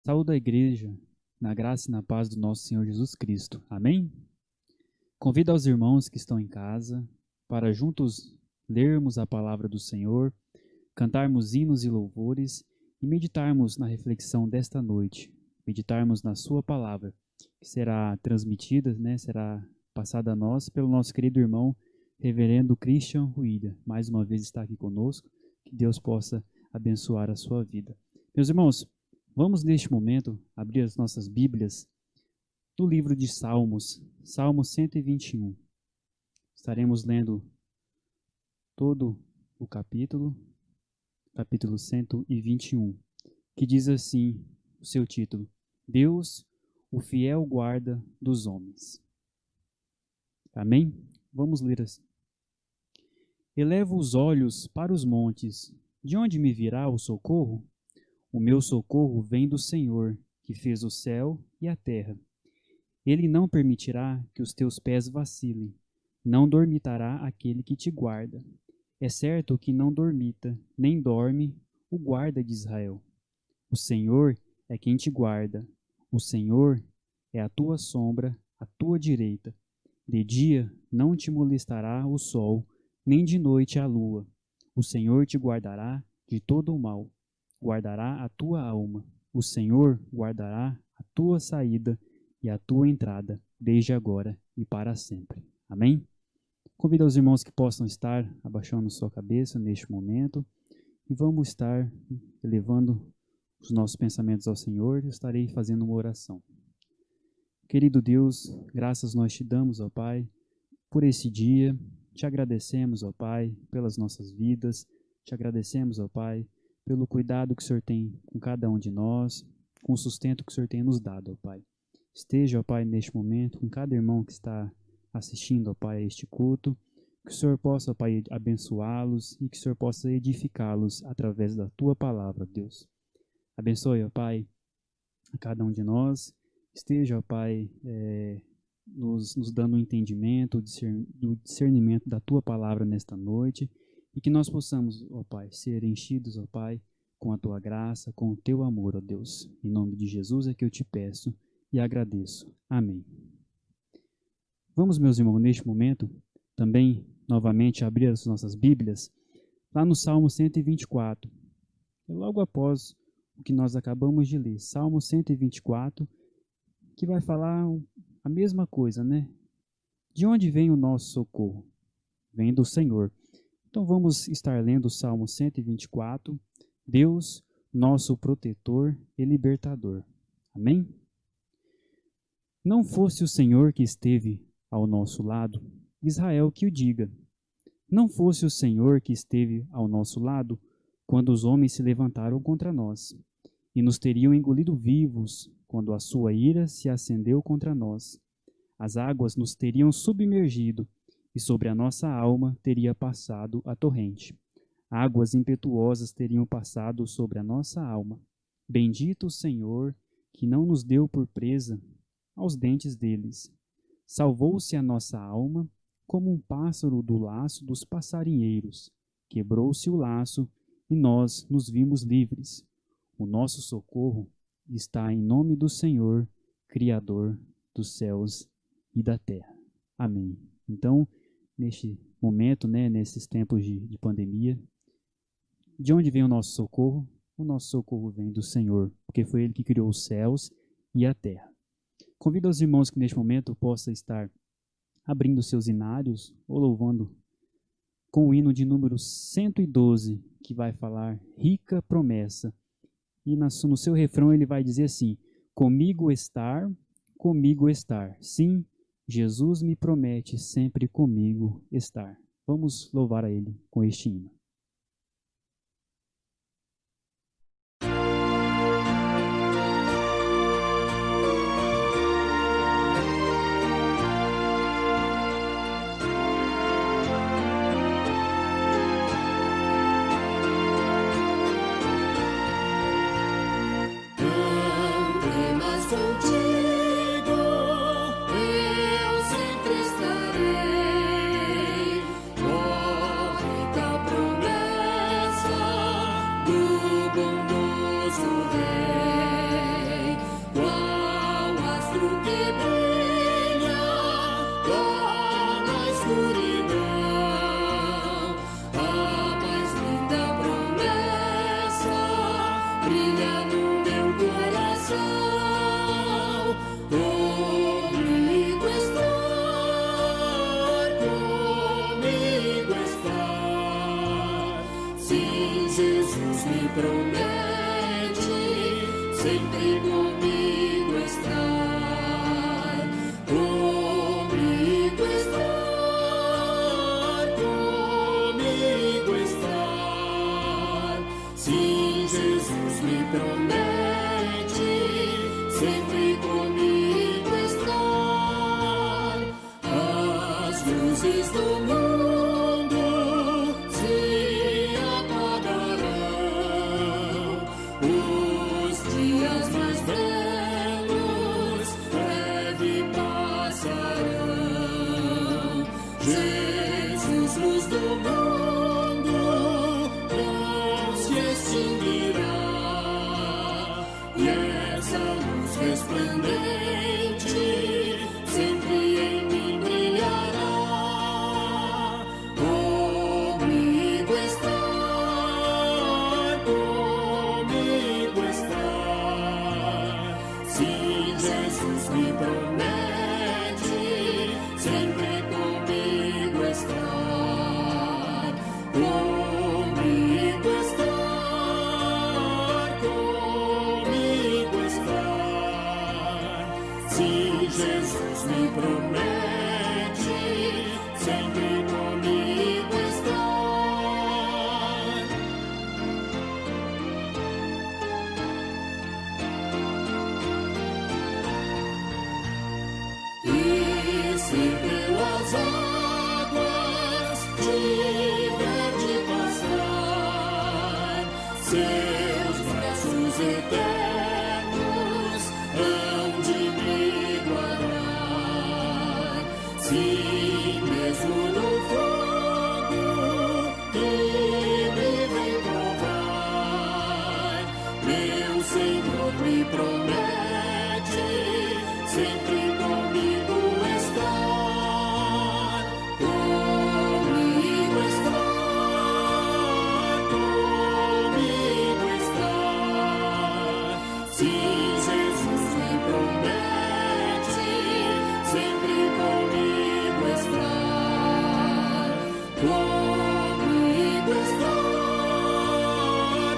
Saúde a igreja, na graça e na paz do nosso Senhor Jesus Cristo. Amém? Convido aos irmãos que estão em casa para juntos lermos a palavra do Senhor, cantarmos hinos e louvores e meditarmos na reflexão desta noite, meditarmos na sua palavra, que será transmitida, será passada a nós pelo nosso querido irmão, reverendo Christian Ruida. Mais uma vez está aqui conosco, que Deus possa abençoar a sua vida. Meus irmãos, vamos neste momento abrir as nossas Bíblias no livro de Salmos, Salmo 121. Estaremos lendo todo o capítulo 121, que diz assim o seu título: Deus, o fiel guarda dos homens. Amém? Vamos ler assim. Elevo os olhos para os montes, de onde me virá o socorro? O meu socorro vem do Senhor, que fez o céu e a terra. Ele não permitirá que os teus pés vacilem, não dormitará aquele que te guarda. É certo que não dormita, nem dorme o guarda de Israel. O Senhor é quem te guarda. O Senhor é a tua sombra, à tua direita. De dia não te molestará o sol, nem de noite a lua. O Senhor te guardará de todo o mal. Guardará a tua alma. O Senhor guardará a tua saída e a tua entrada, desde agora e para sempre. Amém? Convido os irmãos que possam estar abaixando sua cabeça neste momento e vamos estar elevando os nossos pensamentos ao Senhor. Eu estarei fazendo uma oração. Querido Deus, graças nós te damos, ó Pai, por esse dia. Te agradecemos, ó Pai, pelas nossas vidas. Te agradecemos, ó Pai, pelo cuidado que o Senhor tem com cada um de nós, com o sustento que o Senhor tem nos dado, ó Pai. Esteja, ó Pai, neste momento, com cada irmão que está assistindo, ó Pai, a este culto, que o Senhor possa, ó Pai, abençoá-los e que o Senhor possa edificá-los através da Tua palavra, Deus. Abençoe, ó Pai, a cada um de nós. Esteja, ó Pai, nos dando o entendimento, do discernimento da Tua palavra nesta noite, e que nós possamos, ó Pai, ser enchidos, ó Pai, com a Tua graça, com o Teu amor, ó Deus. Em nome de Jesus é que eu te peço e agradeço. Amém. Vamos, meus irmãos, neste momento, também, novamente, abrir as nossas Bíblias, lá no Salmo 124, logo após o que nós acabamos de ler, Salmo 124, que vai falar a mesma coisa, né? De onde vem o nosso socorro? Vem do Senhor. Então vamos estar lendo o Salmo 124, Deus, nosso protetor e libertador. Amém? Não fosse o Senhor que esteve ao nosso lado, Israel que o diga. Não fosse o Senhor que esteve ao nosso lado, quando os homens se levantaram contra nós, e nos teriam engolido vivos, quando a sua ira se acendeu contra nós. As águas nos teriam submergido, e sobre a nossa alma teria passado a torrente. Águas impetuosas teriam passado sobre a nossa alma. Bendito o Senhor, que não nos deu por presa aos dentes deles. Salvou-se a nossa alma, como um pássaro do laço dos passarinheiros. Quebrou-se o laço, e nós nos vimos livres. O nosso socorro está em nome do Senhor, Criador dos céus e da terra. Amém. Então, neste momento, nesses tempos de pandemia, de onde vem o nosso socorro? O nosso socorro vem do Senhor, porque foi Ele que criou os céus e a terra. Convido os irmãos que neste momento possam estar abrindo seus hinários ou louvando com o hino de número 112, que vai falar rica promessa. E no seu refrão ele vai dizer assim: comigo estar. Sim, Jesus me promete sempre comigo estar. Vamos louvar a Ele com este hino. Sempre estarei, ó rica promessa. promete sempre comigo estar, comigo estar, comigo estar. Sim, Jesus me promete sempre comigo estar. As luzes do mundo se apagarão, os dias mais belos breve passarão. Jesus, luz do mundo, não se extinguirá, e essa luz resplandente sempre em mim brilhará. Comigo estar, comigo estar. Sim, Jesus me promete sempre comigo estar, comigo estar, comigo estar. Sim, Jesus me promete sempre comigo estar. E se pelas águas tiver de passar, seus braços eternos hão de me guardar. Sim, mesmo no fogo que me vem provar, meu Senhor me promete sempre comigo estar, comigo estar, comigo estar. Sim, Jesus me promete sempre comigo estar, comigo estar,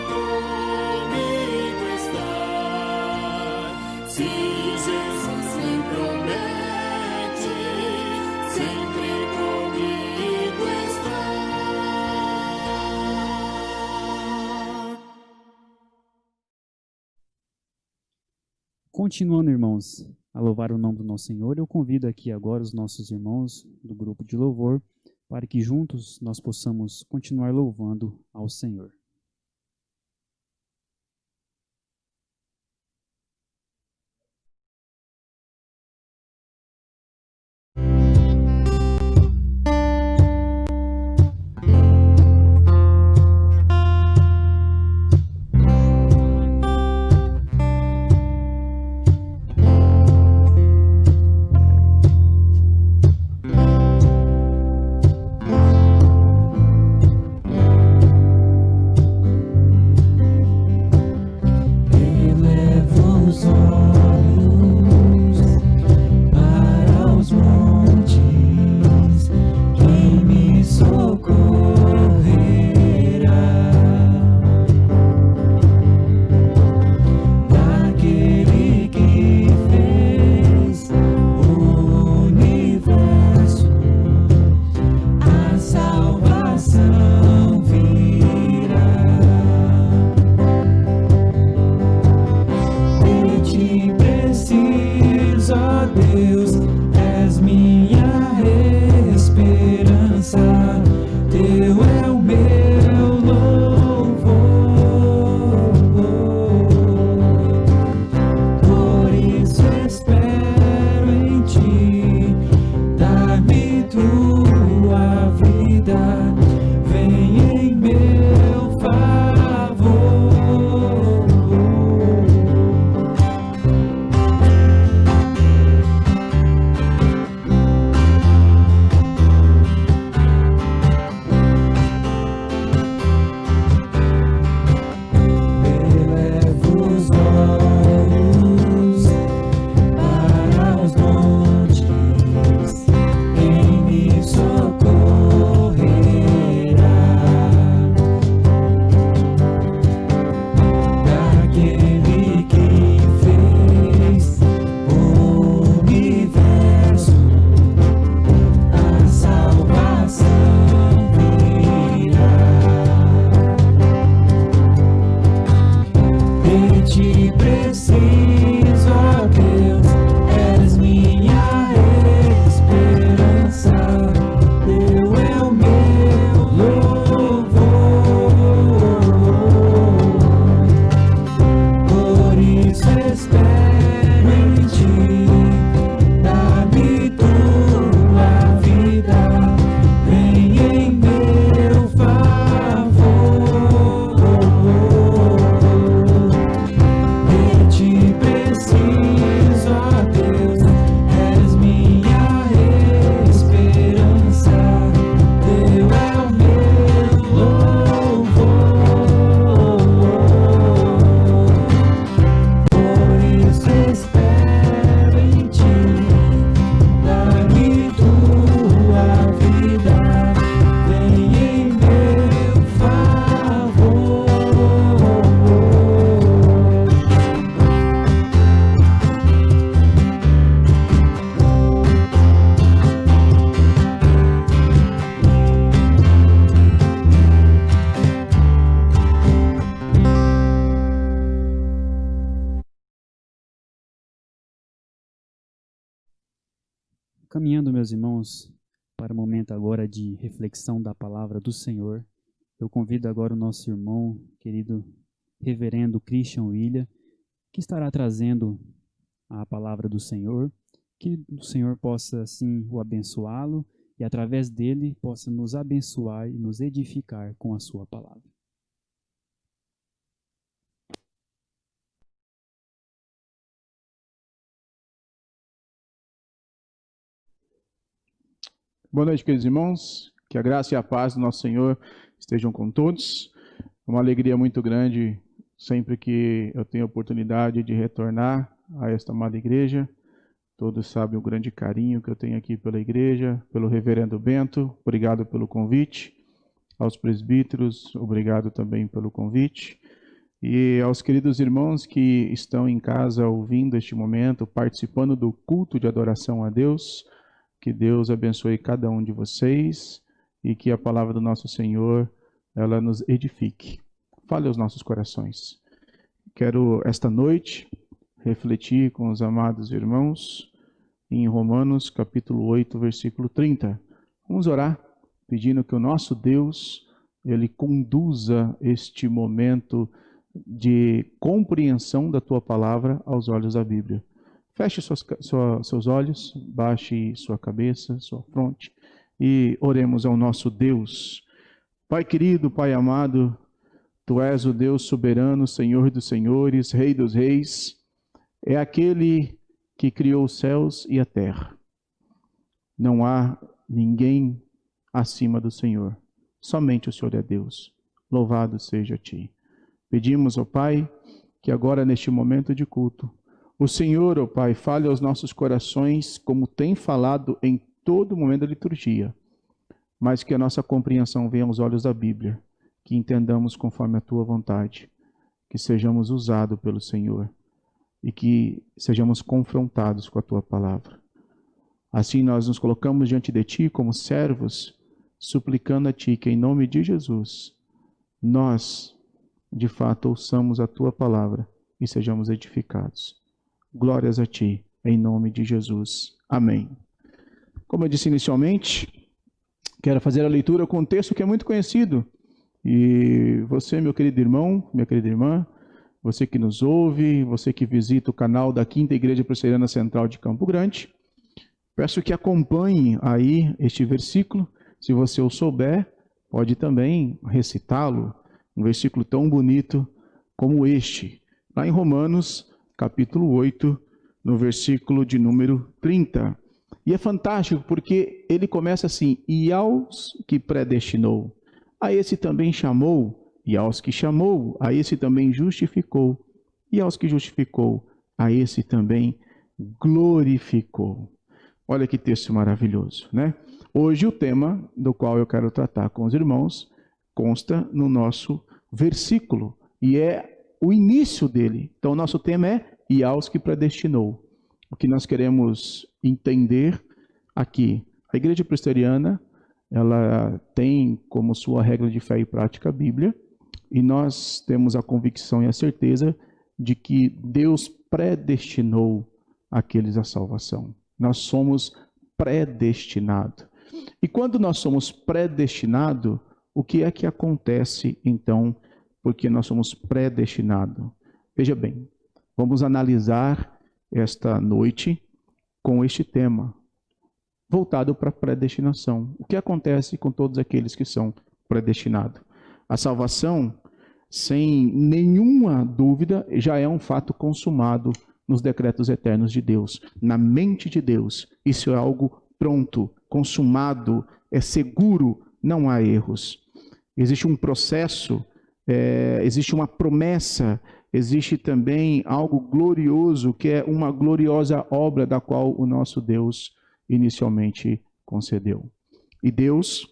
comigo estar. Sim, Jesus me promete sempre comigo estar. Continuando, irmãos, a louvar o nome do nosso Senhor, eu convido aqui agora os nossos irmãos do grupo de louvor para que juntos nós possamos continuar louvando ao Senhor. Tua vida Caminhando, meus irmãos, para o momento agora de reflexão da palavra do Senhor, eu convido agora o nosso irmão, querido reverendo Christian William, que estará trazendo a palavra do Senhor, que o Senhor possa, assim, o abençoá-lo e, através dele, possa nos abençoar e nos edificar com a sua palavra. Boa noite, queridos irmãos. Que a graça e a paz do nosso Senhor estejam com todos. É uma alegria muito grande sempre que eu tenho a oportunidade de retornar a esta amada igreja. Todos sabem o grande carinho que eu tenho aqui pela igreja, pelo reverendo Bento. Obrigado pelo convite. Aos presbíteros, obrigado também pelo convite. E aos queridos irmãos que estão em casa ouvindo este momento, participando do culto de adoração a Deus, que Deus abençoe cada um de vocês e que a palavra do nosso Senhor, ela nos edifique. Fale aos nossos corações. Quero, esta noite, refletir com os amados irmãos em Romanos, capítulo 8, versículo 30. Vamos orar, pedindo que o nosso Deus, ele conduza este momento de compreensão da tua palavra aos olhos da Bíblia. Feche seus olhos, baixe sua cabeça, sua fronte e oremos ao nosso Deus. Pai querido, Pai amado, Tu és o Deus soberano, Senhor dos senhores, Rei dos reis. É aquele que criou os céus e a terra. Não há ninguém acima do Senhor. Somente o Senhor é Deus. Louvado seja Ti. Pedimos, ó Pai, que agora neste momento de culto, o Senhor, ó Pai, fale aos nossos corações como tem falado em todo momento da liturgia, mas que a nossa compreensão venha aos olhos da Bíblia, que entendamos conforme a Tua vontade, que sejamos usados pelo Senhor e que sejamos confrontados com a Tua palavra. Assim nós nos colocamos diante de Ti como servos, suplicando a Ti que em nome de Jesus, nós, de fato, ouçamos a Tua palavra e sejamos edificados. Glórias a Ti, em nome de Jesus. Amém. Como eu disse inicialmente, quero fazer a leitura com um texto que é muito conhecido. E você, meu querido irmão, minha querida irmã, você que nos ouve, você que visita o canal da Quinta Igreja Presbiteriana Central de Campo Grande, peço que acompanhe aí este versículo. Se você o souber, pode também recitá-lo. Um versículo tão bonito como este, lá em Romanos, capítulo 8, no versículo de número 30. E é fantástico porque ele começa assim: e aos que predestinou, a esse também chamou, e aos que chamou, a esse também justificou, e aos que justificou, a esse também glorificou. Olha que texto maravilhoso, né? Hoje o tema do qual eu quero tratar com os irmãos consta no nosso versículo, e é o início dele. Então, o nosso tema é e aos que predestinou. O que nós queremos entender aqui, a Igreja Presbiteriana, ela tem como sua regra de fé e prática a Bíblia, e nós temos a convicção e a certeza de que Deus predestinou aqueles à salvação. Nós somos predestinados. E quando nós somos predestinados, o que é que acontece então? Porque nós somos predestinados. Veja bem, vamos analisar esta noite com este tema, voltado para a predestinação. O que acontece com todos aqueles que são predestinados? A salvação, sem nenhuma dúvida, já é um fato consumado nos decretos eternos de Deus, na mente de Deus. Isso é algo pronto, consumado, é seguro, não há erros. Existe um processo, existe uma promessa, existe também algo glorioso, que é uma gloriosa obra da qual o nosso Deus inicialmente concedeu. E Deus,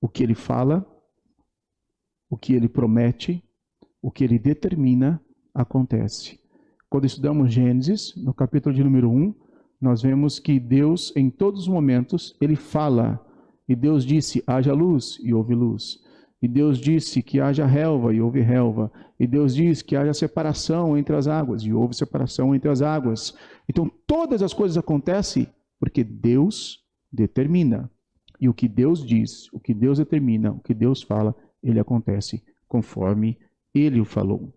o que Ele fala, o que Ele promete, o que Ele determina, acontece. Quando estudamos Gênesis, no capítulo de número 1, nós vemos que Deus, em todos os momentos, Ele fala. E Deus disse, haja luz, e houve luz. E Deus disse que haja relva, e houve relva. E Deus disse que haja separação entre as águas, e houve separação entre as águas. Então, todas as coisas acontecem Porque Deus determina. E o que Deus diz, o que Deus determina, o que Deus fala, ele acontece conforme ele o falou.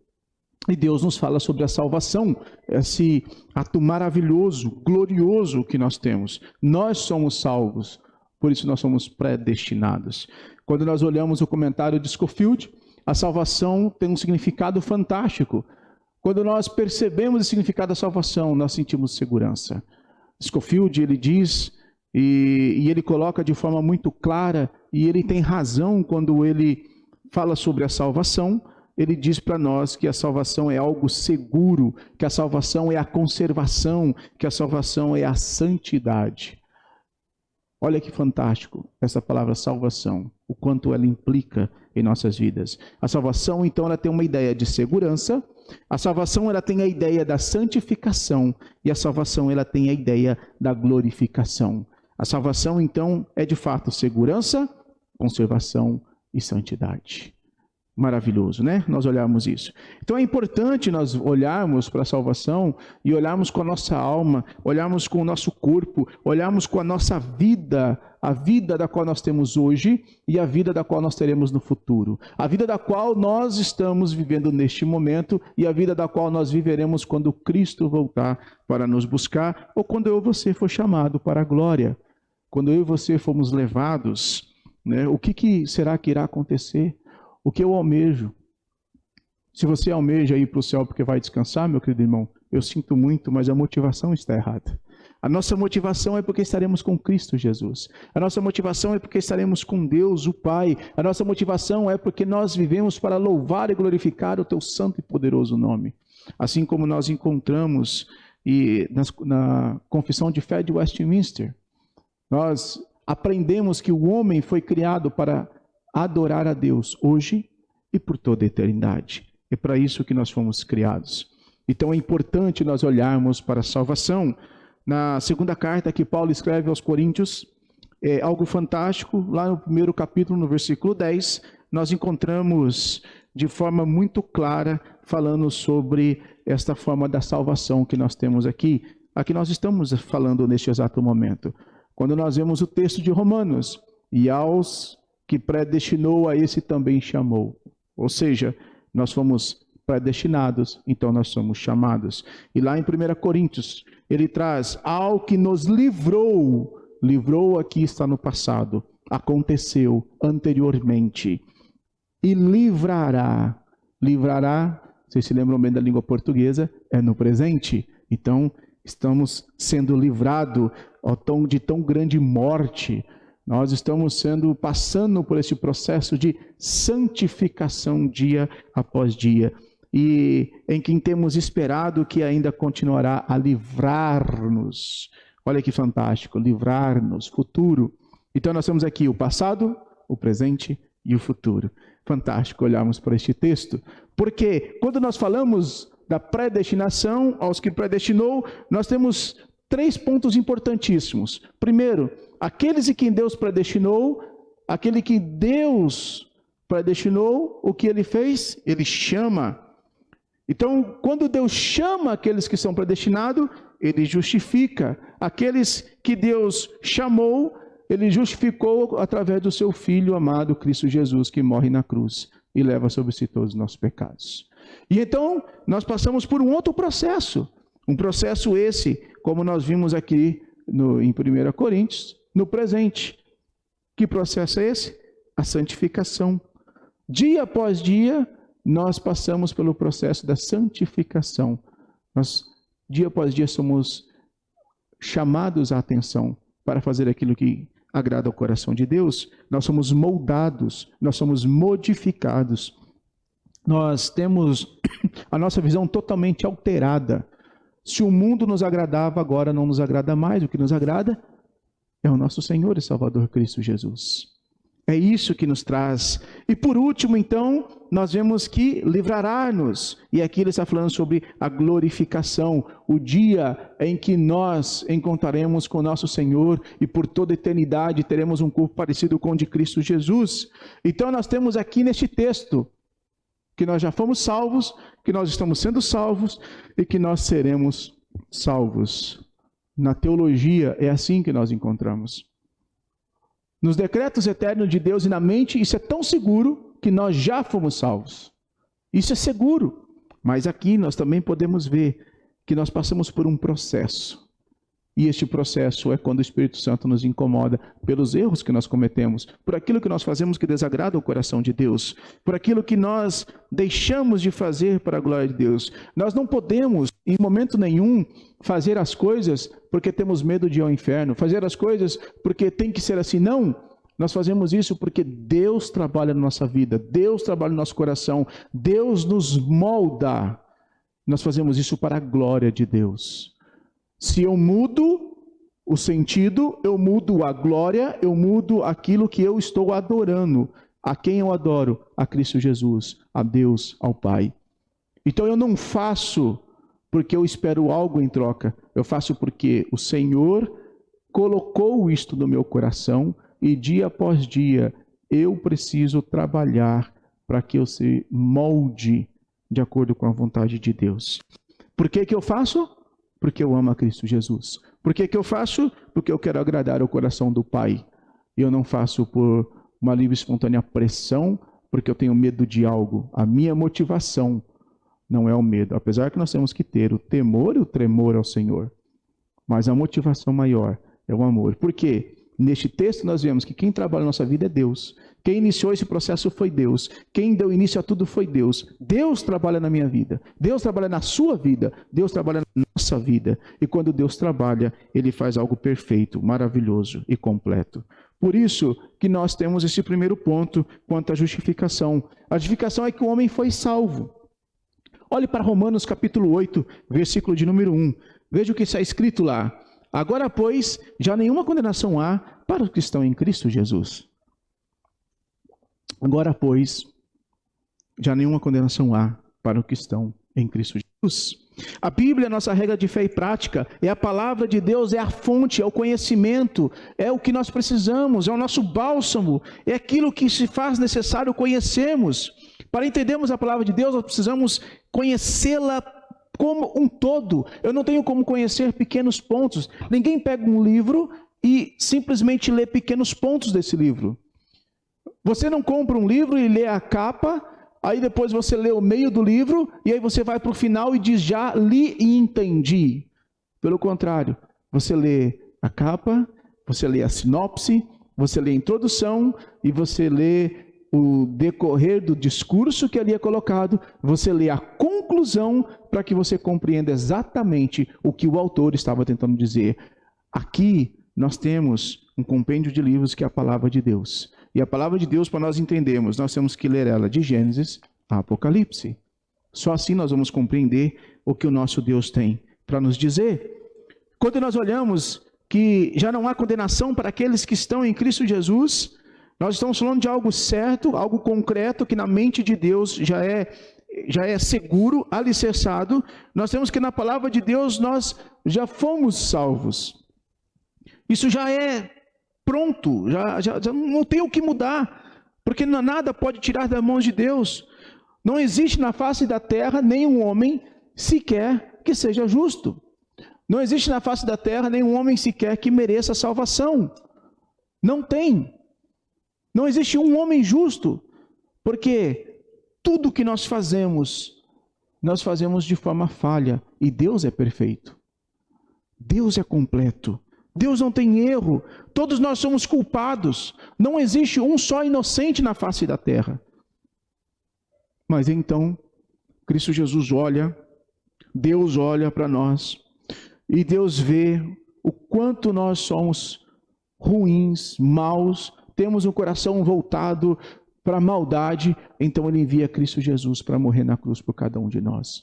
E Deus nos fala sobre a salvação, esse ato maravilhoso, glorioso que nós temos. Nós somos salvos, por isso nós somos predestinados. Quando nós olhamos o comentário de Scofield, a salvação tem um significado fantástico. Quando nós percebemos o significado da salvação, nós sentimos segurança. Scofield, ele diz, e ele coloca de forma muito clara, e ele tem razão quando ele fala sobre a salvação. Ele diz para nós que a salvação é algo seguro, que a salvação é a conservação, que a salvação é a santidade. Olha que fantástico essa palavra salvação, o quanto ela implica em nossas vidas. A salvação, então, ela tem uma ideia de segurança, a salvação ela tem a ideia da santificação e a salvação ela tem a ideia da glorificação. A salvação, então, é de fato segurança, conservação e santidade. Maravilhoso, né? Nós olharmos isso. Então é importante nós olharmos para a salvação e olharmos com a nossa alma, olharmos com o nosso corpo, olharmos com a nossa vida, a vida da qual nós temos hoje e a vida da qual nós teremos no futuro. A vida da qual nós estamos vivendo neste momento e a vida da qual nós viveremos quando Cristo voltar para nos buscar ou quando eu e você for chamado para a glória. Quando eu e você fomos levados, né? O que será que irá acontecer? O que eu almejo? Se você almeja ir para o céu porque vai descansar, meu querido irmão, eu sinto muito, mas a motivação está errada. A nossa motivação é porque estaremos com Cristo Jesus. A nossa motivação é porque estaremos com Deus, o Pai. A nossa motivação é porque nós vivemos para louvar e glorificar o teu santo e poderoso nome. Assim como nós encontramos na Confissão de Fé de Westminster, nós aprendemos que o homem foi criado para adorar a Deus hoje e por toda a eternidade. É para isso que nós fomos criados. Então é importante nós olharmos para a salvação. Na segunda carta que Paulo escreve aos Coríntios, é algo fantástico. Lá no primeiro capítulo, no versículo 10, nós encontramos de forma muito clara, falando sobre esta forma da salvação que nós temos aqui. Aqui nós estamos falando neste exato momento. Quando nós vemos o texto de Romanos, e aos que predestinou, a esse também chamou. Ou seja, nós fomos predestinados, então nós somos chamados. E lá em 1 Coríntios, ele traz, ao que nos livrou, livrou aqui está no passado, aconteceu anteriormente, e livrará, vocês se lembram bem da língua portuguesa, é no presente. Então, estamos sendo livrados de tão grande morte. Nós estamos passando por esse processo de santificação dia após dia, e em quem temos esperado que ainda continuará a livrar-nos. Olha que fantástico, livrar-nos, futuro. Então nós temos aqui o passado, o presente e o futuro. Fantástico olharmos para este texto, porque quando nós falamos da predestinação, aos que predestinou, nós temos 3 pontos importantíssimos. Primeiro, aqueles em quem Deus predestinou, aquele que Deus predestinou, o que ele fez? Ele chama. Então, quando Deus chama aqueles que são predestinados, ele justifica. Aqueles que Deus chamou, ele justificou através do seu Filho amado, Cristo Jesus, que morre na cruz e leva sobre si todos os nossos pecados. E então, nós passamos por um outro processo. Um processo esse, como nós vimos aqui em 1 Coríntios, no presente. Que processo é esse? A santificação. Dia após dia, nós passamos pelo processo da santificação. Nós, dia após dia, somos chamados à atenção para fazer aquilo que agrada ao coração de Deus. Nós somos moldados, nós somos modificados. Nós temos a nossa visão totalmente alterada. Se o mundo nos agradava, agora não nos agrada mais. O que nos agrada é o nosso Senhor e Salvador Cristo Jesus. É isso que nos traz. E por último, então, nós vemos que livrará-nos. E aqui ele está falando sobre a glorificação, o dia em que nós encontraremos com o nosso Senhor e por toda a eternidade teremos um corpo parecido com o de Cristo Jesus. Então nós temos aqui neste texto que nós já fomos salvos, que nós estamos sendo salvos e que nós seremos salvos. Na teologia é assim que nós encontramos. Nos decretos eternos de Deus e na mente, isso é tão seguro que nós já fomos salvos. Isso é seguro. Mas aqui nós também podemos ver que nós passamos por um processo. E este processo é quando o Espírito Santo nos incomoda pelos erros que nós cometemos, por aquilo que nós fazemos que desagrada o coração de Deus, por aquilo que nós deixamos de fazer para a glória de Deus. Nós não podemos, em momento nenhum, fazer as coisas porque temos medo de ir ao inferno, fazer as coisas porque tem que ser assim. Não, nós fazemos isso porque Deus trabalha na nossa vida, Deus trabalha no nosso coração, Deus nos molda. Nós fazemos isso para a glória de Deus. Se eu mudo o sentido, eu mudo a glória, eu mudo aquilo que eu estou adorando. A quem eu adoro? A Cristo Jesus, a Deus, ao Pai. Então eu não faço porque eu espero algo em troca. Eu faço porque o Senhor colocou isto no meu coração e dia após dia eu preciso trabalhar para que eu se molde de acordo com a vontade de Deus. Por que eu faço? Porque eu amo a Cristo Jesus. Por que eu faço? Porque eu quero agradar o coração do Pai. Eu não faço por uma livre e espontânea pressão, porque eu tenho medo de algo. A minha motivação não é o medo. Apesar que nós temos que ter o temor e o tremor ao Senhor. Mas a motivação maior é o amor. Por quê? Neste texto nós vemos que quem trabalha na nossa vida é Deus. Quem iniciou esse processo foi Deus. Quem deu início a tudo foi Deus. Deus trabalha na minha vida. Deus trabalha na sua vida. Deus trabalha na nossa vida. E quando Deus trabalha, Ele faz algo perfeito, maravilhoso e completo. Por isso que nós temos esse primeiro ponto quanto à justificação. A justificação é que o homem foi salvo. Olhe para Romanos capítulo 8, versículo de número 1. Veja o que está escrito lá. Agora, pois, já nenhuma condenação há para os que estão em Cristo Jesus. Agora, pois, já nenhuma condenação há para os que estão em Cristo Jesus. A Bíblia é a nossa regra de fé e prática, é a palavra de Deus, é a fonte, é o conhecimento, é o que nós precisamos, é o nosso bálsamo, é aquilo que se faz necessário conhecermos. Para entendermos a palavra de Deus, nós precisamos conhecê-la como um todo. Eu não tenho como conhecer pequenos pontos. Ninguém pega um livro e simplesmente lê pequenos pontos desse livro. Você não compra um livro e lê a capa, aí depois você lê o meio do livro, e aí você vai para o final e diz, já li e entendi. Pelo contrário, você lê a capa, você lê a sinopse, você lê a introdução, e você lê o decorrer do discurso que ali é colocado, você lê a conclusão para que você compreenda exatamente o que o autor estava tentando dizer. Aqui nós temos um compêndio de livros que é a palavra de Deus. E a palavra de Deus, para nós entendermos, nós temos que ler ela de Gênesis a Apocalipse. Só assim nós vamos compreender o que o nosso Deus tem para nos dizer. Quando nós olhamos que já não há condenação para aqueles que estão em Cristo Jesus, nós estamos falando de algo certo, algo concreto, que na mente de Deus já é seguro, alicerçado. Nós temos que na palavra de Deus nós já fomos salvos. Isso já é pronto, já não tem o que mudar, porque nada pode tirar das mãos de Deus. Não existe na face da terra nenhum homem sequer que seja justo. Não existe na face da terra nenhum homem sequer que mereça salvação. Não tem. Não existe um homem justo, porque tudo que nós fazemos de forma falha, e Deus é perfeito. Deus é completo. Deus não tem erro. Todos nós somos culpados. Não existe um só inocente na face da terra. Mas então, Cristo Jesus olha, Deus olha para nós, e Deus vê o quanto nós somos ruins, maus, temos um coração voltado para a maldade, então Ele envia Cristo Jesus para morrer na cruz por cada um de nós.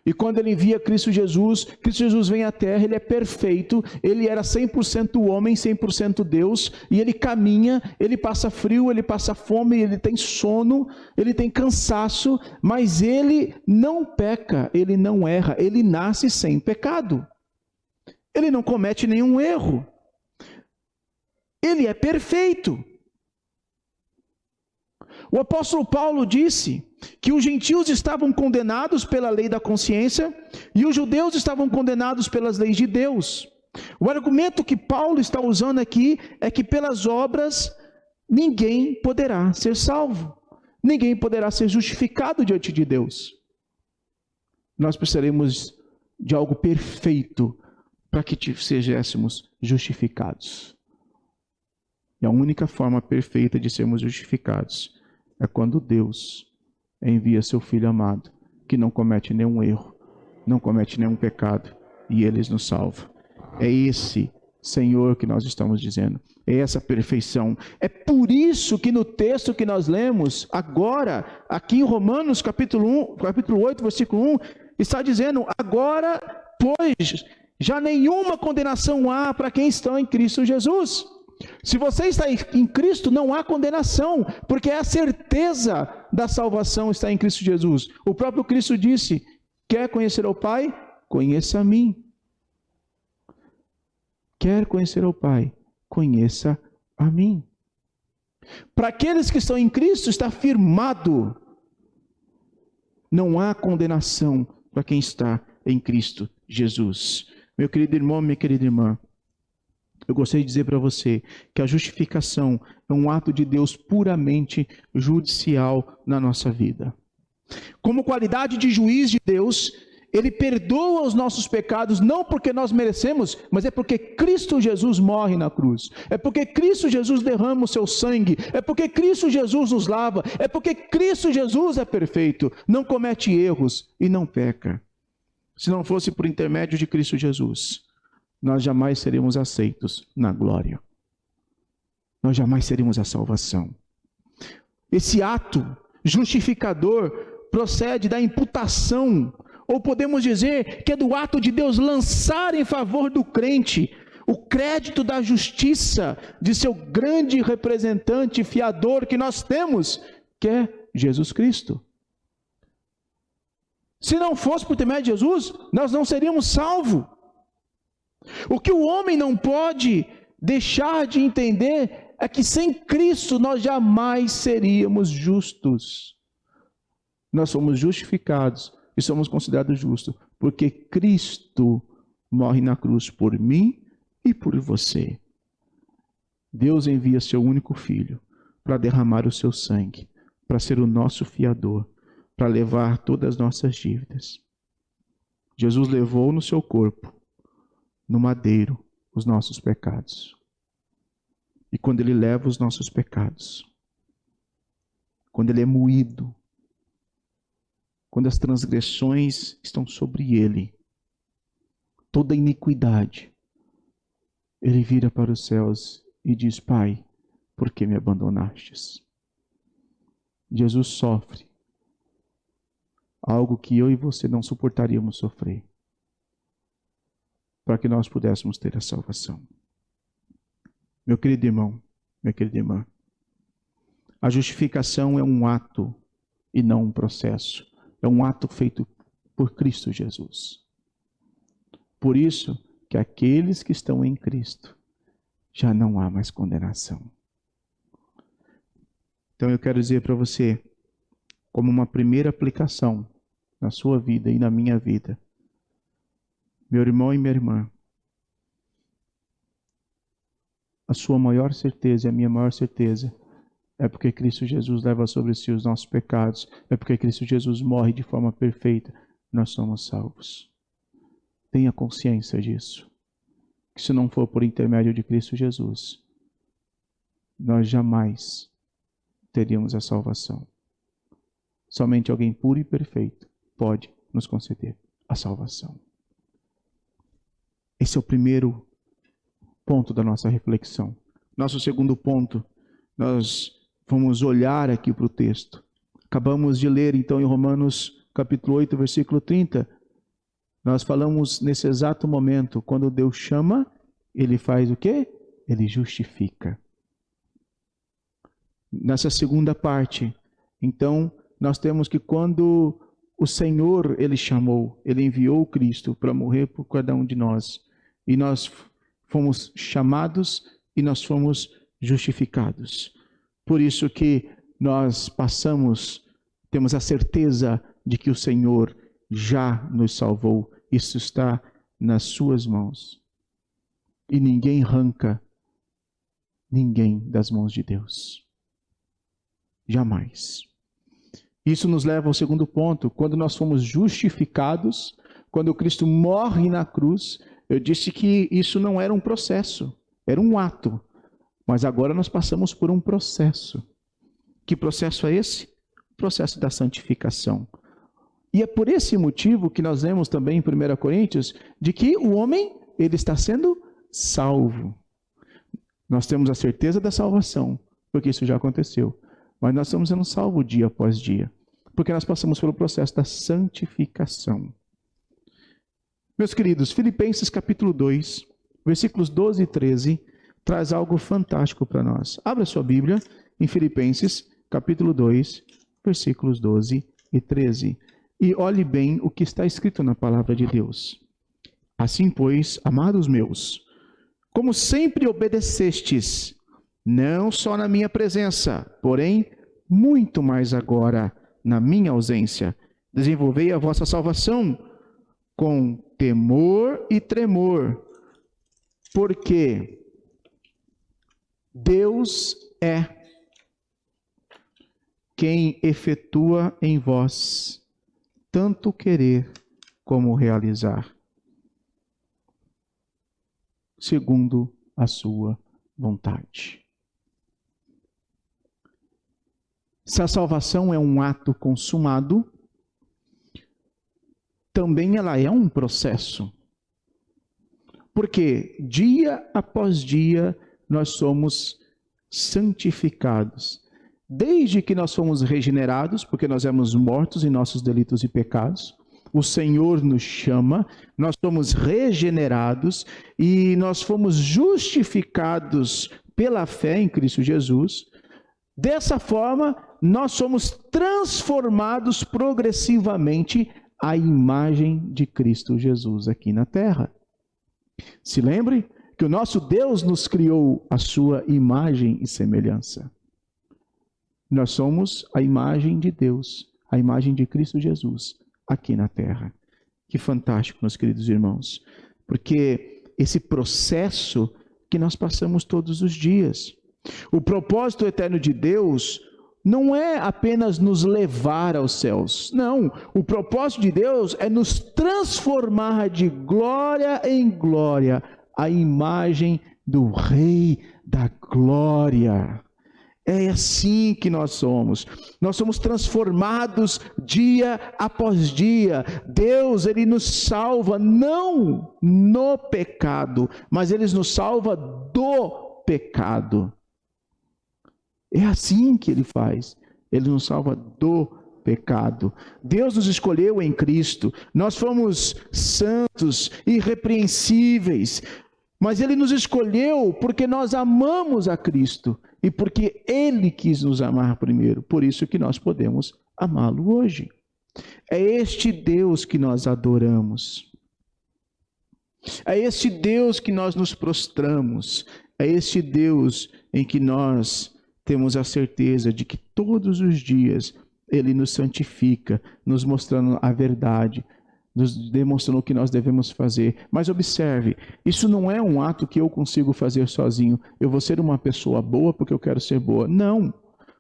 E quando Ele envia Cristo Jesus vem à terra, Ele é perfeito, Ele era 100% homem, 100% Deus, e Ele caminha, Ele passa frio, Ele passa fome, Ele tem sono, Ele tem cansaço, mas Ele não peca, Ele não erra, Ele nasce sem pecado. Ele não comete nenhum erro. Ele é perfeito. O apóstolo Paulo disse que os gentios estavam condenados pela lei da consciência e os judeus estavam condenados pelas leis de Deus. O argumento que Paulo está usando aqui é que pelas obras ninguém poderá ser salvo, ninguém poderá ser justificado diante de Deus. Nós precisaremos de algo perfeito para que sejamos justificados. E a única forma perfeita de sermos justificados é quando Deus envia seu Filho amado, que não comete nenhum erro, não comete nenhum pecado, e Ele nos salva. É esse Senhor que nós estamos dizendo, é essa perfeição. É por isso que no texto que nós lemos agora, aqui em Romanos capítulo 8, versículo 1, está dizendo: agora, pois, já nenhuma condenação há para quem está em Cristo Jesus. Se você está em Cristo, não há condenação, porque é a certeza da salvação está em Cristo Jesus. O próprio Cristo disse: quer conhecer o Pai? Conheça a mim. Quer conhecer o Pai? Conheça a mim. Para aqueles que estão em Cristo, está firmado: não há condenação para quem está em Cristo Jesus. Meu querido irmão, minha querida irmã, eu gostaria de dizer para você que a justificação é um ato de Deus puramente judicial na nossa vida. Como qualidade de juiz de Deus, Ele perdoa os nossos pecados, não porque nós merecemos, mas é porque Cristo Jesus morre na cruz. É porque Cristo Jesus derrama o seu sangue. É porque Cristo Jesus nos lava. É porque Cristo Jesus é perfeito, não comete erros e não peca. Se não fosse por intermédio de Cristo Jesus, nós jamais seríamos aceitos na glória. Nós jamais teríamos a salvação. Esse ato justificador procede da imputação, ou podemos dizer que é do ato de Deus lançar em favor do crente o crédito da justiça de seu grande representante fiador que nós temos, que é Jesus Cristo. Se não fosse por intermédio de Jesus, nós não seríamos salvos. O que o homem não pode deixar de entender é que sem Cristo nós jamais seríamos justos. Nós somos justificados e somos considerados justos porque Cristo morre na cruz por mim e por você. Deus envia seu único Filho para derramar o seu sangue, para ser o nosso fiador, para levar todas as nossas dívidas. Jesus levou no seu corpo, no madeiro, os nossos pecados. E quando Ele leva os nossos pecados, quando Ele é moído, quando as transgressões estão sobre Ele, toda iniquidade, Ele vira para os céus e diz: Pai, por que me abandonastes? Jesus sofre algo que eu e você não suportaríamos sofrer, para que nós pudéssemos ter a salvação. Meu querido irmão, minha querida irmã, a justificação é um ato e não um processo. É um ato feito por Cristo Jesus. Por isso que aqueles que estão em Cristo, já não há mais condenação. Então eu quero dizer para você, como uma primeira aplicação na sua vida e na minha vida, meu irmão e minha irmã, a sua maior certeza e a minha maior certeza é porque Cristo Jesus leva sobre si os nossos pecados, é porque Cristo Jesus morre de forma perfeita, nós somos salvos. Tenha consciência disso, que se não for por intermédio de Cristo Jesus, nós jamais teríamos a salvação. Somente alguém puro e perfeito pode nos conceder a salvação. Esse é o primeiro ponto da nossa reflexão. Nosso segundo ponto, nós vamos olhar aqui para o texto. Acabamos de ler então em Romanos capítulo 8, versículo 30. Nós falamos nesse exato momento, quando Deus chama, Ele faz o quê? Ele justifica. Nessa segunda parte, então, nós temos que quando o Senhor, Ele chamou, Ele enviou Cristo para morrer por cada um de nós. E nós fomos chamados e nós fomos justificados. Por isso que nós temos a certeza de que o Senhor já nos salvou. Isso está nas suas mãos. E ninguém arranca ninguém das mãos de Deus. Jamais. Isso nos leva ao segundo ponto. Quando nós fomos justificados, quando Cristo morre na cruz, eu disse que isso não era um processo, era um ato. Mas agora nós passamos por um processo. Que processo é esse? O processo da santificação. E é por esse motivo que nós lemos também em 1 Coríntios, de que o homem, ele está sendo salvo. Nós temos a certeza da salvação, porque isso já aconteceu. Mas nós estamos sendo salvos dia após dia, porque nós passamos pelo processo da santificação. Meus queridos, Filipenses capítulo 2, versículos 12 e 13, traz algo fantástico para nós. Abra sua Bíblia em Filipenses capítulo 2, versículos 12 e 13. E olhe bem o que está escrito na palavra de Deus. Assim, pois, amados meus, como sempre obedecestes, não só na minha presença, porém, muito mais agora na minha ausência, desenvolvei a vossa salvação com temor e tremor, porque Deus é quem efetua em vós tanto querer como realizar, segundo a sua vontade. Se a salvação é um ato consumado, também ela é um processo. Porque dia após dia nós somos santificados. Desde que nós fomos regenerados, porque nós éramos mortos em nossos delitos e pecados, o Senhor nos chama, nós somos regenerados e nós fomos justificados pela fé em Cristo Jesus. Dessa forma, nós somos transformados progressivamente à imagem de Cristo Jesus aqui na terra. Se lembre que o nosso Deus nos criou à sua imagem e semelhança. Nós somos a imagem de Deus, a imagem de Cristo Jesus aqui na terra. Que fantástico, meus queridos irmãos, porque esse processo que nós passamos todos os dias. O propósito eterno de Deus não é apenas nos levar aos céus. Não, o propósito de Deus é nos transformar de glória em glória à imagem do Rei da Glória. É assim que nós somos. Nós somos transformados dia após dia. Deus, Ele nos salva não no pecado, mas Ele nos salva do pecado. É assim que Ele faz. Ele nos salva do pecado. Deus nos escolheu em Cristo. Nós fomos santos, irrepreensíveis. Mas Ele nos escolheu porque nós amamos a Cristo e porque Ele quis nos amar primeiro. Por isso que nós podemos amá-lo hoje. É este Deus que nós adoramos. É este Deus que nós nos prostramos. É este Deus em que nós temos a certeza de que todos os dias Ele nos santifica, nos mostrando a verdade, nos demonstrando o que nós devemos fazer. Mas observe, isso não é um ato que eu consigo fazer sozinho. Eu vou ser uma pessoa boa porque eu quero ser boa. Não,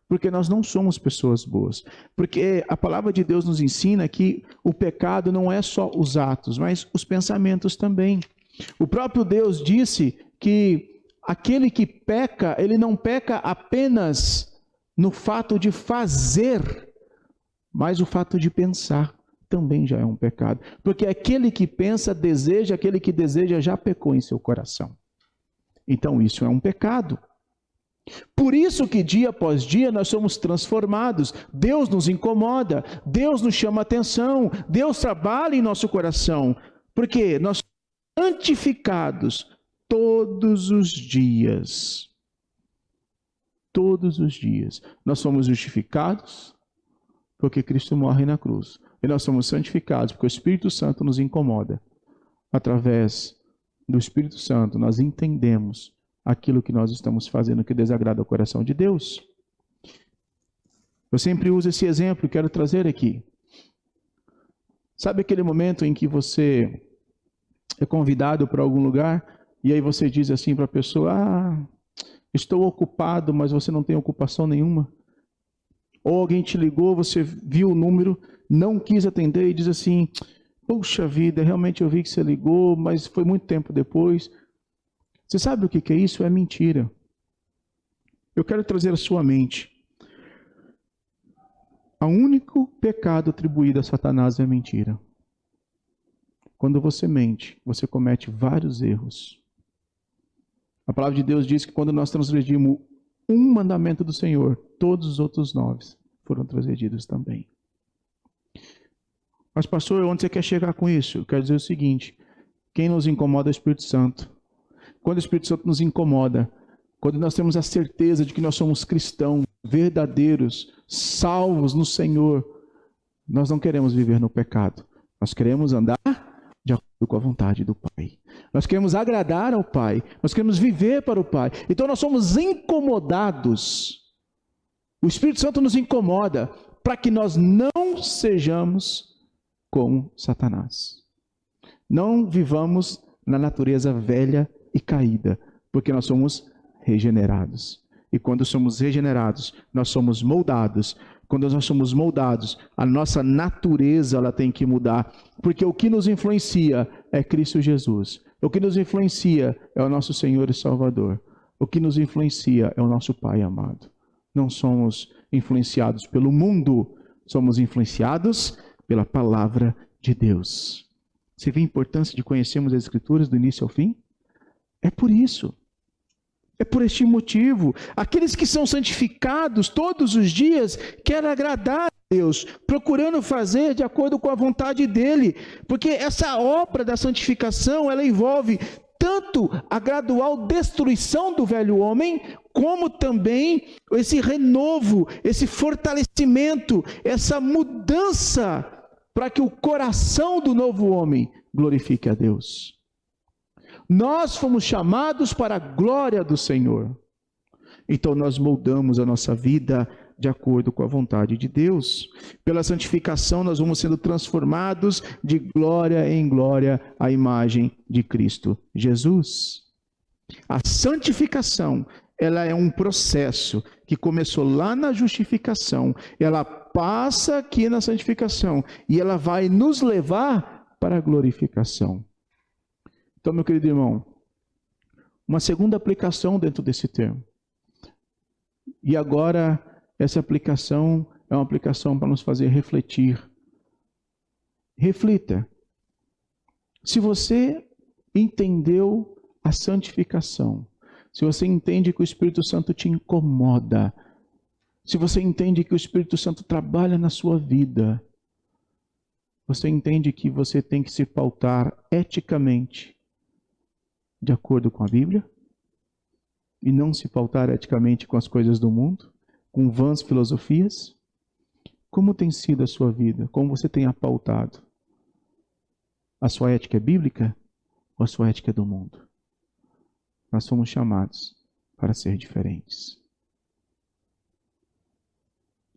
porque nós não somos pessoas boas. Porque a palavra de Deus nos ensina que o pecado não é só os atos, mas os pensamentos também. O próprio Deus disse que aquele que peca, ele não peca apenas no fato de fazer, mas o fato de pensar também já é um pecado. Porque aquele que pensa, deseja, aquele que deseja já pecou em seu coração. Então isso é um pecado. Por isso que dia após dia nós somos transformados. Deus nos incomoda, Deus nos chama a atenção, Deus trabalha em nosso coração. Porque nós somos santificados todos os dias. Todos os dias. Nós somos justificados porque Cristo morre na cruz. E nós somos santificados porque o Espírito Santo nos incomoda. Através do Espírito Santo, nós entendemos aquilo que nós estamos fazendo que desagrada o coração de Deus. Eu sempre uso esse exemplo e quero trazer aqui. Sabe aquele momento em que você é convidado para algum lugar e aí você diz assim para a pessoa: estou ocupado, mas você não tem ocupação nenhuma? Ou alguém te ligou, você viu o número, não quis atender e diz assim: puxa vida, realmente eu vi que você ligou, mas foi muito tempo depois. Você sabe o que é isso? É mentira. Eu quero trazer à sua mente. O único pecado atribuído a Satanás é a mentira. Quando você mente, você comete vários erros. A palavra de Deus diz que quando nós transgredimos um mandamento do Senhor, todos os outros 9 foram transgredidos também. Mas pastor, onde você quer chegar com isso? Eu quero dizer o seguinte: quem nos incomoda é o Espírito Santo. Quando o Espírito Santo nos incomoda, quando nós temos a certeza de que nós somos cristãos verdadeiros, salvos no Senhor, nós não queremos viver no pecado. Nós queremos andar de acordo com a vontade do Pai. Nós queremos agradar ao Pai. Nós queremos viver para o Pai. Então nós somos incomodados. O Espírito Santo nos incomoda para que nós não sejamos como Satanás. Não vivamos na natureza velha e caída, porque nós somos regenerados. E quando somos regenerados, nós somos moldados. Quando nós somos moldados, a nossa natureza ela tem que mudar, porque o que nos influencia é Cristo Jesus. O que nos influencia é o nosso Senhor e Salvador. O que nos influencia é o nosso Pai amado. Não somos influenciados pelo mundo, somos influenciados pela palavra de Deus. Você vê a importância de conhecermos as Escrituras do início ao fim? É por isso. É por este motivo. Aqueles que são santificados todos os dias querem agradar a Deus, procurando fazer de acordo com a vontade dEle. Porque essa obra da santificação, ela envolve tanto a gradual destruição do velho homem, como também esse renovo, esse fortalecimento, essa mudança para que o coração do novo homem glorifique a Deus. Nós fomos chamados para a glória do Senhor. Então nós moldamos a nossa vida de acordo com a vontade de Deus. Pela santificação nós vamos sendo transformados de glória em glória à imagem de Cristo Jesus. A santificação, ela é um processo que começou lá na justificação, ela passa aqui na santificação e ela vai nos levar para a glorificação. Então, meu querido irmão, uma segunda aplicação dentro desse termo. E agora, essa aplicação é uma aplicação para nos fazer refletir. Reflita. Se você entendeu a santificação, se você entende que o Espírito Santo te incomoda, se você entende que o Espírito Santo trabalha na sua vida, você entende que você tem que se pautar eticamente de acordo com a Bíblia e não se pautar eticamente com as coisas do mundo, com vãs filosofias? Como tem sido a sua vida? Como você tem a pautado? A sua ética é bíblica ou a sua ética é do mundo? Nós somos chamados para ser diferentes.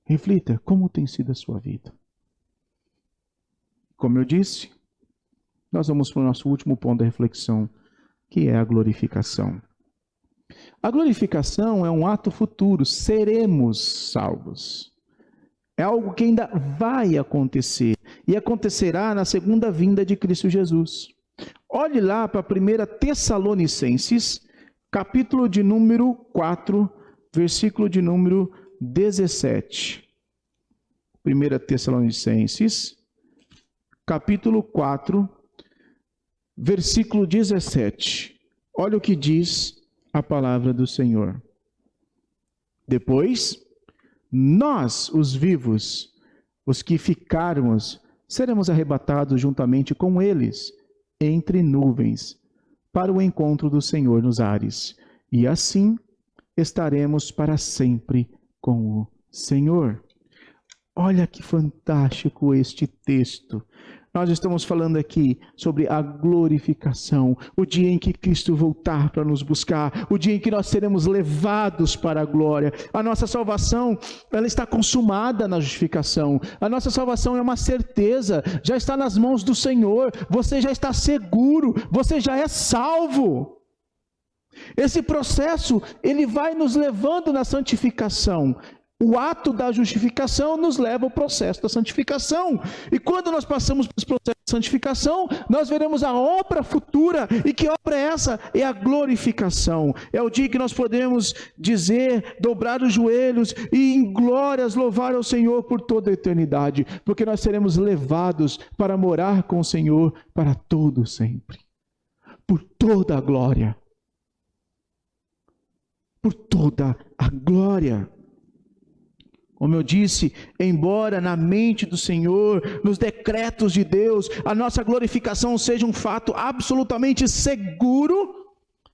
Reflita, como tem sido a sua vida? Como eu disse, nós vamos para o nosso último ponto da reflexão, que é a glorificação. A glorificação é um ato futuro, seremos salvos. É algo que ainda vai acontecer, e acontecerá na segunda vinda de Cristo Jesus. Olhe lá para 1 Tessalonicenses, capítulo de número 4, versículo de número 17. 1 Tessalonicenses, capítulo 4, versículo 17. Olha o que diz a palavra do Senhor. Depois, nós, os vivos, os que ficarmos, seremos arrebatados juntamente com eles, entre nuvens, para o encontro do Senhor nos ares. E assim estaremos para sempre com o Senhor. Olha que fantástico este texto. Nós estamos falando aqui sobre a glorificação, o dia em que Cristo voltar para nos buscar, o dia em que nós seremos levados para a glória. A nossa salvação, ela está consumada na justificação. A nossa salvação é uma certeza, já está nas mãos do Senhor. Você já está seguro, você já é salvo. Esse processo, ele vai nos levando na santificação. O ato da justificação nos leva ao processo da santificação. E quando nós passamos por esse processo de santificação, nós veremos a obra futura. E que obra é essa? É a glorificação. É o dia que nós podemos dizer, dobrar os joelhos e em glórias louvar ao Senhor por toda a eternidade. Porque nós seremos levados para morar com o Senhor para todo sempre. Por toda a glória. Por toda a glória. Como eu disse, embora na mente do Senhor, nos decretos de Deus, a nossa glorificação seja um fato absolutamente seguro,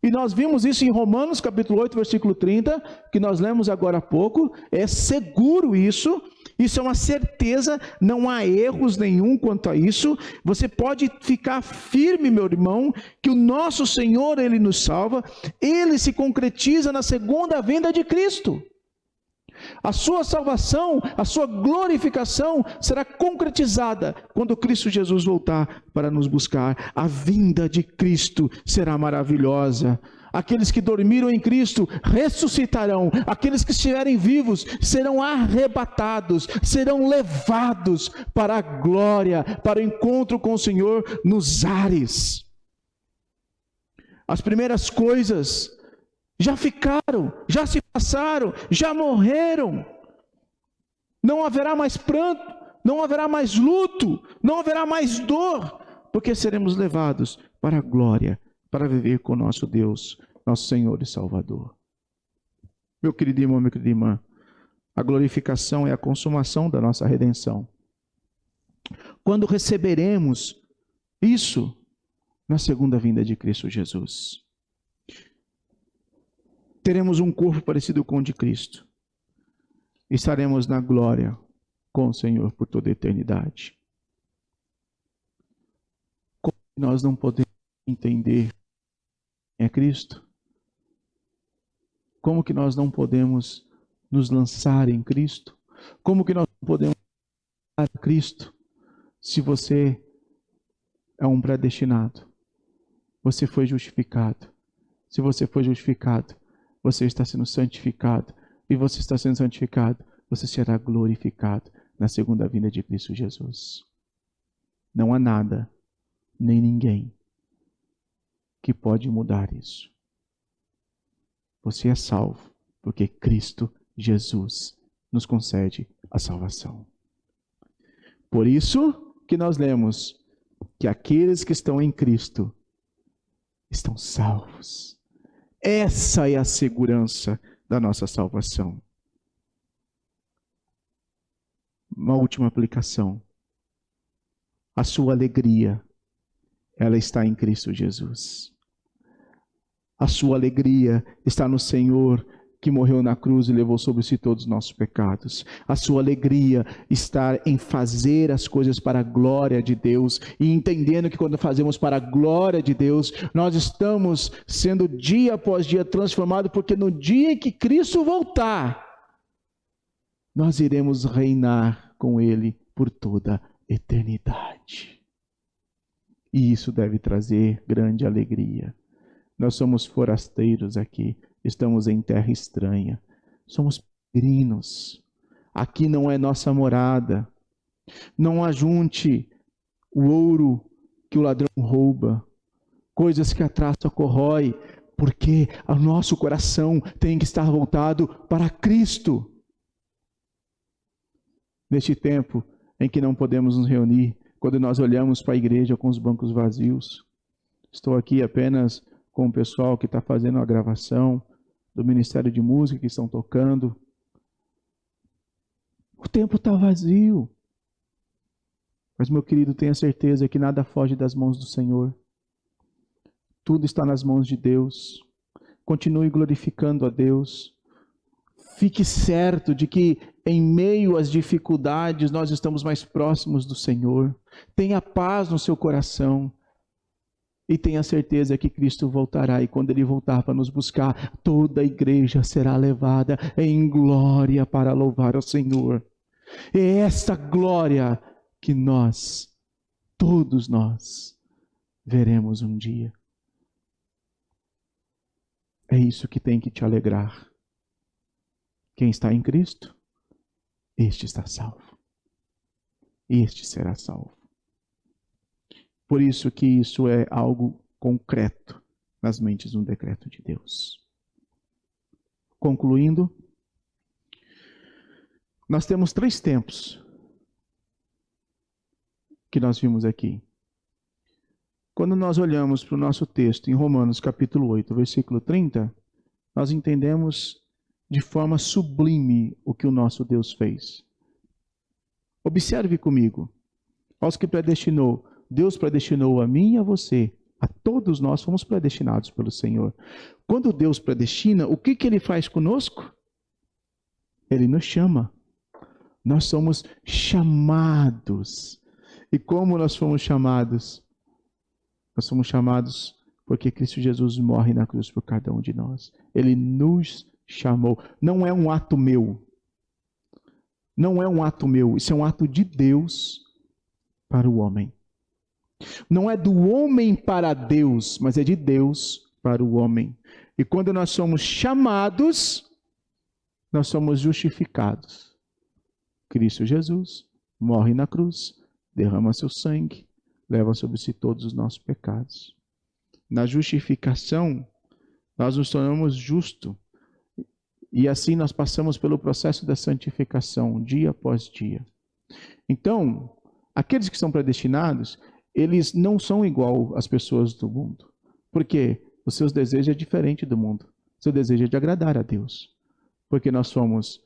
e nós vimos isso em Romanos capítulo 8, versículo 30, que nós lemos agora há pouco, é seguro isso é uma certeza, não há erros nenhum quanto a isso. Você pode ficar firme, meu irmão, que o nosso Senhor, Ele nos salva, Ele se concretiza na segunda vinda de Cristo. A sua salvação, a sua glorificação será concretizada quando Cristo Jesus voltar para nos buscar. A vinda de Cristo será maravilhosa. Aqueles que dormiram em Cristo ressuscitarão. Aqueles que estiverem vivos serão arrebatados, serão levados para a glória, para o encontro com o Senhor nos ares. As primeiras coisas já ficaram, já se passaram, já morreram. Não haverá mais pranto, não haverá mais luto, não haverá mais dor, porque seremos levados para a glória, para viver com o nosso Deus, nosso Senhor e Salvador. Meu querido irmão, minha querida irmã, a glorificação é a consumação da nossa redenção. Quando receberemos isso na segunda vinda de Cristo Jesus, teremos um corpo parecido com o de Cristo. Estaremos na glória com o Senhor por toda a eternidade. Como nós não podemos entender quem é Cristo? Como que nós não podemos nos lançar em Cristo? Como que nós não podemos lançar a Cristo se você é um predestinado? Você foi justificado. Se você foi justificado, você está sendo santificado, e você está sendo santificado, você será glorificado na segunda vinda de Cristo Jesus. Não há nada, nem ninguém, que pode mudar isso. Você é salvo, porque Cristo Jesus nos concede a salvação. Por isso que nós lemos que aqueles que estão em Cristo estão salvos. Essa é a segurança da nossa salvação. Uma última aplicação. A sua alegria, ela está em Cristo Jesus. A sua alegria está no Senhor, que morreu na cruz e levou sobre si todos os nossos pecados. A sua alegria está em fazer as coisas para a glória de Deus e entendendo que quando fazemos para a glória de Deus, nós estamos sendo dia após dia transformados, porque no dia em que Cristo voltar, nós iremos reinar com Ele por toda a eternidade. E isso deve trazer grande alegria. Nós somos forasteiros aqui. Estamos em terra estranha, somos peregrinos, aqui não é nossa morada. Não ajunte o ouro que o ladrão rouba, coisas que a traça corrói, porque o nosso coração tem que estar voltado para Cristo. Neste tempo em que não podemos nos reunir, quando nós olhamos para a igreja com os bancos vazios, estou aqui apenas com o pessoal que está fazendo a gravação, do Ministério de Música que estão tocando. O templo está vazio. Mas, meu querido, tenha certeza que nada foge das mãos do Senhor. Tudo está nas mãos de Deus. Continue glorificando a Deus. Fique certo de que em meio às dificuldades nós estamos mais próximos do Senhor. Tenha paz no seu coração. E tenha certeza que Cristo voltará, e quando Ele voltar para nos buscar, toda a igreja será levada em glória para louvar ao Senhor. É esta glória que nós, todos nós, veremos um dia. É isso que tem que te alegrar. Quem está em Cristo, este está salvo. Este será salvo. Por isso que isso é algo concreto nas mentes de um decreto de Deus. Concluindo, nós temos 3 tempos que nós vimos aqui. Quando nós olhamos para o nosso texto em Romanos capítulo 8, versículo 30, nós entendemos de forma sublime o que o nosso Deus fez. Observe comigo. Aos que predestinou, Deus predestinou a mim e a você. A todos nós fomos predestinados pelo Senhor. Quando Deus predestina, o que Ele faz conosco? Ele nos chama. Nós somos chamados. E como nós fomos chamados? Nós somos chamados porque Cristo Jesus morre na cruz por cada um de nós. Ele nos chamou. Não é um ato meu. Não é um ato meu. Isso é um ato de Deus para o homem. Não é do homem para Deus, mas é de Deus para o homem. E quando nós somos chamados, nós somos justificados. Cristo Jesus morre na cruz, derrama seu sangue, leva sobre si todos os nossos pecados. Na justificação, nós nos tornamos justos. E assim nós passamos pelo processo da santificação, dia após dia. Então, aqueles que são predestinados, eles não são igual às pessoas do mundo. Porque os seus desejos é diferente do mundo. O seu desejo é de agradar a Deus. Porque nós somos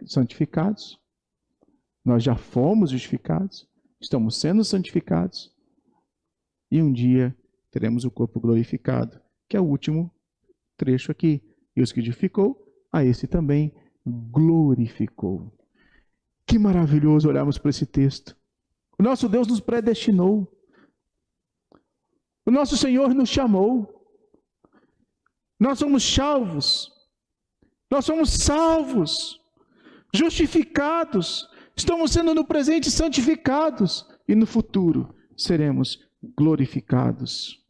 santificados, nós já fomos justificados, estamos sendo santificados, e um dia teremos o corpo glorificado, que é o último trecho aqui. E os que edificou, a esse também glorificou. Que maravilhoso olharmos para esse texto. O nosso Deus nos predestinou. O nosso Senhor nos chamou. Nós somos salvos. Nós somos salvos, justificados. Estamos sendo no presente santificados. E no futuro seremos glorificados.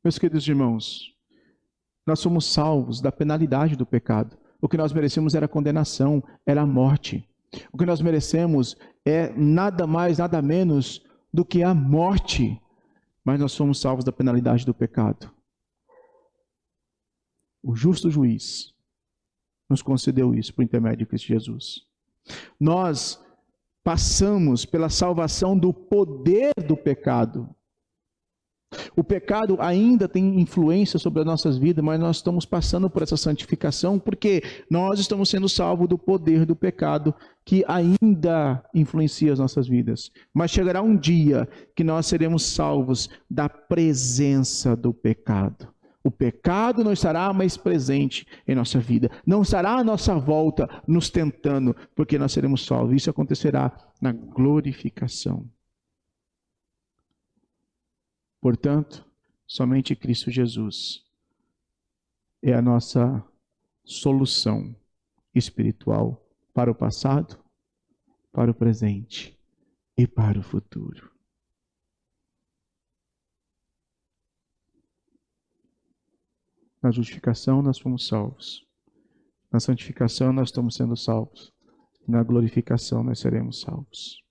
Meus queridos irmãos, nós somos salvos da penalidade do pecado. O que nós merecemos era condenação, era a morte. O que nós merecemos é nada mais, nada menos do que a morte. Mas nós somos salvos da penalidade do pecado. O justo juiz nos concedeu isso por intermédio de Cristo Jesus. Nós passamos pela salvação do poder do pecado. O pecado ainda tem influência sobre as nossas vidas, mas nós estamos passando por essa santificação porque nós estamos sendo salvos do poder do pecado que ainda influencia as nossas vidas. Mas chegará um dia que nós seremos salvos da presença do pecado. O pecado não estará mais presente em nossa vida, não estará à nossa volta nos tentando, porque nós seremos salvos. Isso acontecerá na glorificação. Portanto, somente Cristo Jesus é a nossa solução espiritual para o passado, para o presente e para o futuro. Na justificação nós fomos salvos. Na santificação nós estamos sendo salvos. Na glorificação nós seremos salvos.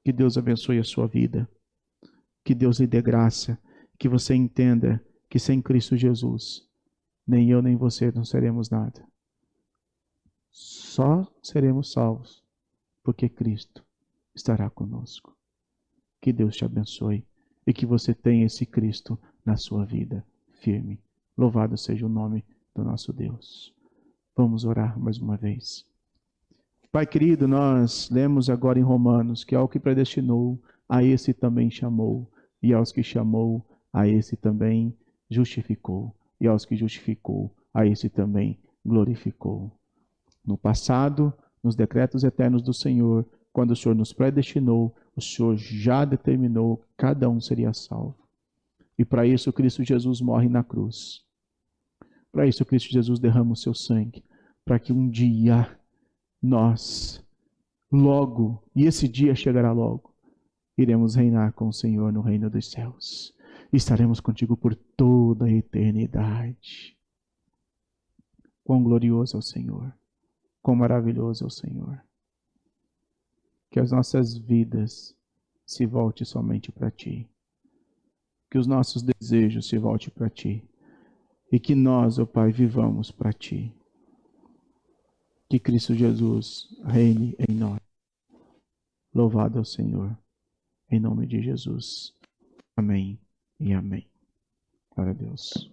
Que Deus abençoe a sua vida. Que Deus lhe dê graça, que você entenda que sem Cristo Jesus, nem eu nem você não seremos nada. Só seremos salvos porque Cristo estará conosco. Que Deus te abençoe e que você tenha esse Cristo na sua vida firme. Louvado seja o nome do nosso Deus. Vamos orar mais uma vez. Pai querido, nós lemos agora em Romanos que ao que predestinou, a esse também chamou, e aos que chamou, a esse também justificou. e aos que justificou, a esse também glorificou. No passado, nos decretos eternos do Senhor, quando o Senhor nos predestinou, o Senhor já determinou que cada um seria salvo. E para isso Cristo Jesus morre na cruz. Para isso Cristo Jesus derrama o seu sangue, para que um dia nós, logo, e esse dia chegará logo, iremos reinar com o Senhor no reino dos céus. Estaremos contigo por toda a eternidade. Quão glorioso é o Senhor, quão maravilhoso é o Senhor. Que as nossas vidas se voltem somente para Ti. Que os nossos desejos se voltem para Ti. E que nós, ó Pai, vivamos para Ti. Que Cristo Jesus reine em nós. Louvado é o Senhor. Em nome de Jesus. Amém e amém. Glória a Deus.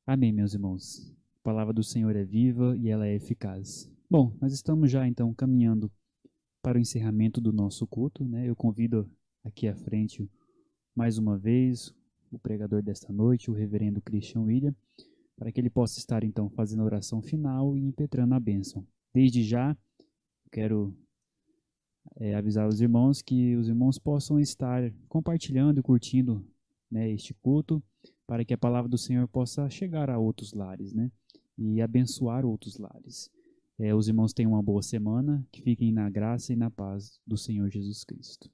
Amém, meus irmãos. A palavra do Senhor é viva e ela é eficaz. Bom, nós estamos já então caminhando para o encerramento do nosso culto, né? Eu convido aqui à frente mais uma vez o pregador desta noite, o reverendo Christian William, para que ele possa estar então fazendo a oração final e impetrando a bênção. Desde já, quero avisar os irmãos que os irmãos possam estar compartilhando e curtindo, né, este culto, para que a palavra do Senhor possa chegar a outros lares, né, e abençoar outros lares. Os irmãos tenham uma boa semana, que fiquem na graça e na paz do Senhor Jesus Cristo.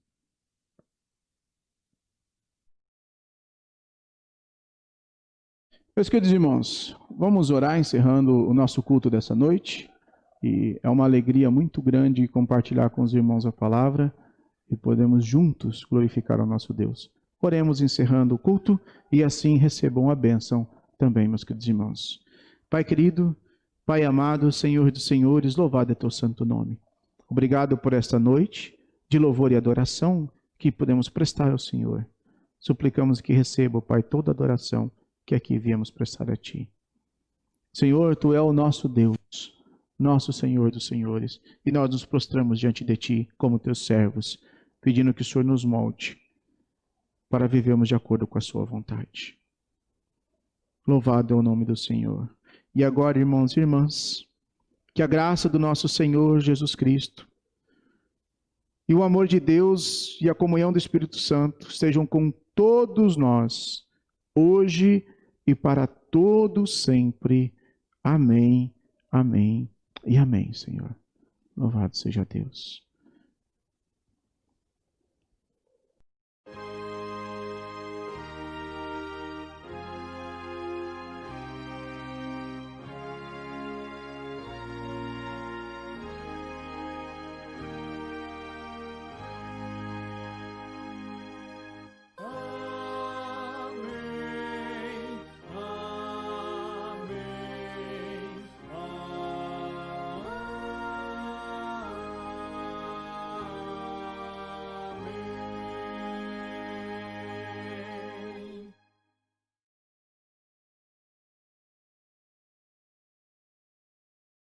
Meus queridos irmãos, vamos orar encerrando o nosso culto dessa noite. E é uma alegria muito grande compartilhar com os irmãos a palavra e podemos juntos glorificar ao nosso Deus. Oremos encerrando o culto e assim recebam a bênção também, meus queridos irmãos. Pai querido, Pai amado, Senhor dos senhores, louvado é teu santo nome. Obrigado por esta noite de louvor e adoração que podemos prestar ao Senhor. Suplicamos que receba, Pai, toda a adoração que aqui viemos prestar a Ti. Senhor, Tu é o nosso Deus, nosso Senhor dos senhores, e nós nos prostramos diante de Ti como Teus servos, pedindo que o Senhor nos molde para vivermos de acordo com a Sua vontade. Louvado é o nome do Senhor. E agora, irmãos e irmãs, que a graça do nosso Senhor Jesus Cristo e o amor de Deus e a comunhão do Espírito Santo estejam com todos nós, hoje e para todos sempre. Amém, amém e amém, Senhor. Louvado seja Deus.